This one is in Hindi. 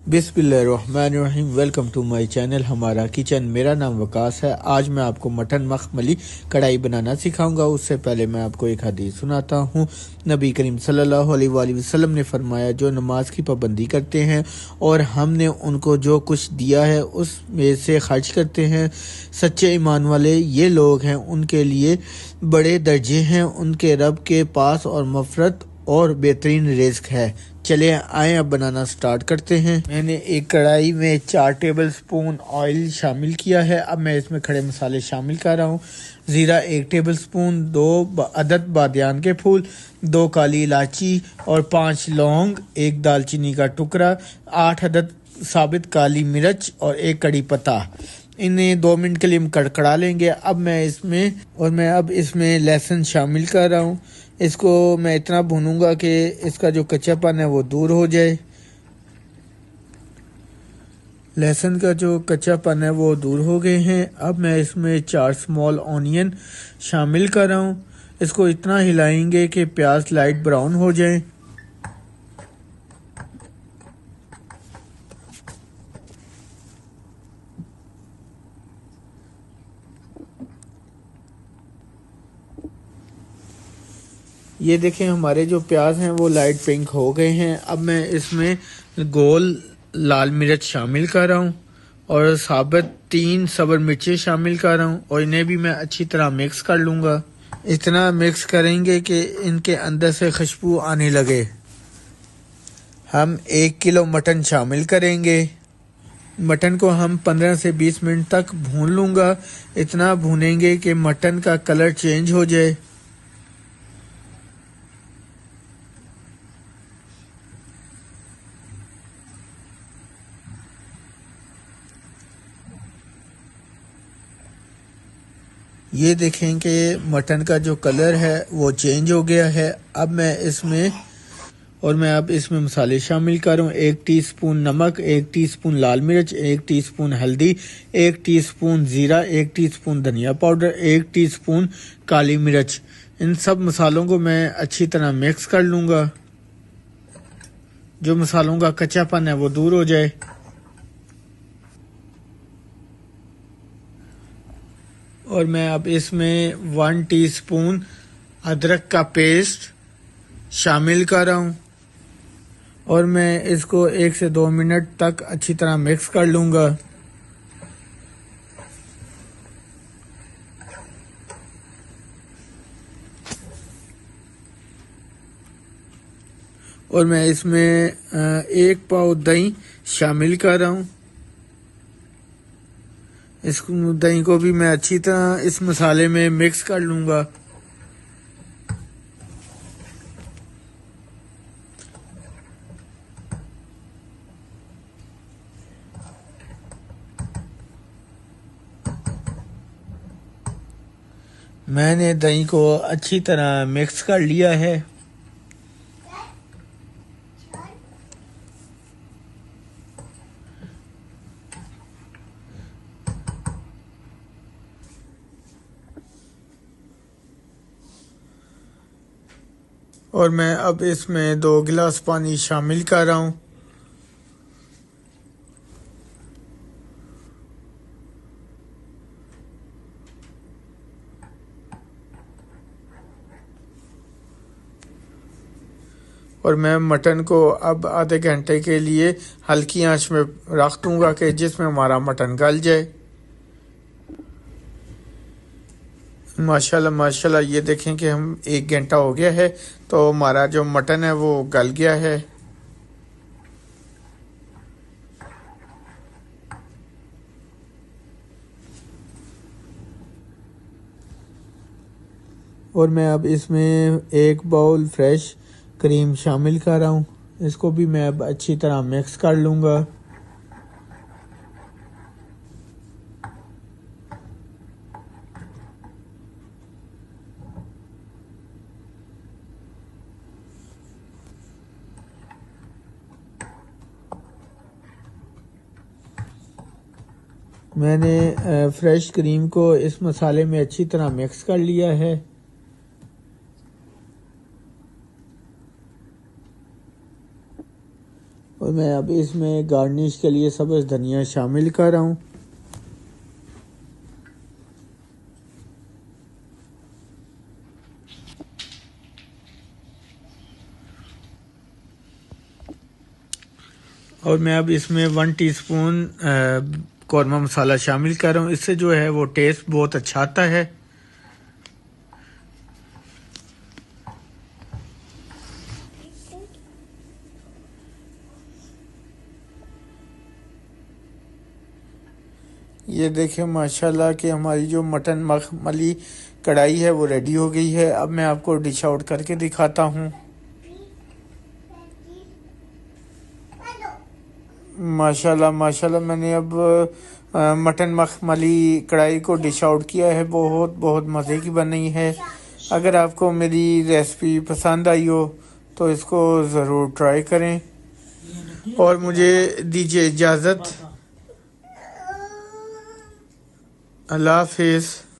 बिस्मिल्लाहिर्रहमानिर्रहीम। वेलकम टू माय चैनल हमारा किचन। मेरा नाम वकास है। आज मैं आपको मटन मखमली कढ़ाई बनाना सिखाऊंगा। उससे पहले मैं आपको एक हदीस सुनाता हूँ। नबी करीम सल्लल्लाहु अलैहि वसल्लम ने फरमाया, जो नमाज की पाबंदी करते हैं और हमने उनको जो कुछ दिया है उसमें से खर्च करते हैं, सच्चे ईमान वाले ये लोग हैं, उनके लिए बड़े दर्जे हैं उनके रब के पास और मफ़रत और बेहतरीन रिज़्क है। चले आए अब बनाना स्टार्ट करते हैं। मैंने एक कढ़ाई में 4 टेबल स्पून ऑयल शामिल किया है। अब मैं इसमें खड़े मसाले शामिल कर रहा हूँ। ज़ीरा 1 टेबल स्पून, 2 अदद बादियान के फूल, 2 काली इलायची और 5 लौंग, 1 दालचीनी का टुकड़ा, 8 अदद साबित काली मिर्च और 1 कड़ी पत्ता। इन्हें 2 मिनट के लिए हम कड़कड़ा लेंगे। अब मैं इसमें लहसुन शामिल कर रहा हूँ। इसको मैं इतना भूनूंगा कि इसका जो कच्चापन है वो दूर हो जाए। लहसुन का जो कच्चापन है वो दूर हो गए हैं। अब मैं इसमें 4 स्मॉल ऑनियन शामिल कर रहा हूँ। इसको इतना हिलाएंगे कि प्याज लाइट ब्राउन हो जाए। ये देखें, हमारे जो प्याज हैं वो लाइट पिंक हो गए हैं। अब मैं इसमें गोल लाल मिर्च शामिल कर रहा हूँ और साबित 3 सब्र मिर्चें शामिल कर रहा हूँ और इन्हें भी मैं अच्छी तरह मिक्स कर लूँगा। इतना मिक्स करेंगे कि इनके अंदर से खुशबू आने लगे। हम 1 किलो मटन शामिल करेंगे। मटन को हम 15 से 20 मिनट तक भून लूँगा। इतना भूनेंगे कि मटन का कलर चेंज हो जाए। ये देखें कि मटन का जो कलर है वो चेंज हो गया है। अब मैं इसमें मसाले शामिल कर रहा हूँ। 1 टीस्पून नमक, 1 टीस्पून लाल मिर्च, 1 टीस्पून हल्दी, 1 टीस्पून ज़ीरा, 1 टीस्पून धनिया पाउडर, 1 टीस्पून काली मिर्च। इन सब मसालों को मैं अच्छी तरह मिक्स कर लूँगा, जो मसालों का कच्चापन है वो दूर हो जाए। और मैं अब इसमें 1 टीस्पून अदरक का पेस्ट शामिल कर रहा हूँ और मैं इसको 1 से 2 मिनट तक अच्छी तरह मिक्स कर लूँगा। और मैं इसमें 1 पाव दही शामिल कर रहा हूँ। इस दही को भी मैं अच्छी तरह इस मसाले में मिक्स कर लूँगा। मैंने दही को अच्छी तरह मिक्स कर लिया है। और मैं अब इसमें 2 गिलास पानी शामिल कर रहा हूँ। और मैं मटन को अब आधे घंटे के लिए हल्की आंच में रख दूंगा कि जिसमें हमारा मटन गल जाए। माशाल्लाह माशाल्लाह, ये देखें कि हम 1 घंटा हो गया है तो हमारा जो मटन है वो गल गया है। और मैं अब इसमें 1 बाउल फ्रेश क्रीम शामिल कर रहा हूँ। इसको भी मैं अब अच्छी तरह मिक्स कर लूँगा। मैंने फ्रेश क्रीम को इस मसाले में अच्छी तरह मिक्स कर लिया है। और मैं अब इसमें गार्निश के लिए सब्ज़ धनिया शामिल कर रहा हूँ। और मैं अब इसमें 1 टीस्पून कौरमा मसाला शामिल कर रहा हूँ। इससे जो है वो टेस्ट बहुत अच्छा आता है। ये देखिए माशाल्लाह कि हमारी जो मटन मखमली कढ़ाई है वो रेडी हो गई है। अब मैं आपको डिश आउट करके दिखाता हूँ। माशाल्लाह माशाल्लाह मैंने अब मटन मखमली कढ़ाई को डिश आउट किया है। बहुत बहुत मज़े की बनी है। अगर आपको मेरी रेसिपी पसंद आई हो तो इसको ज़रूर ट्राई करें और मुझे दीजिए इजाज़त। अल्लाह हाफिज़।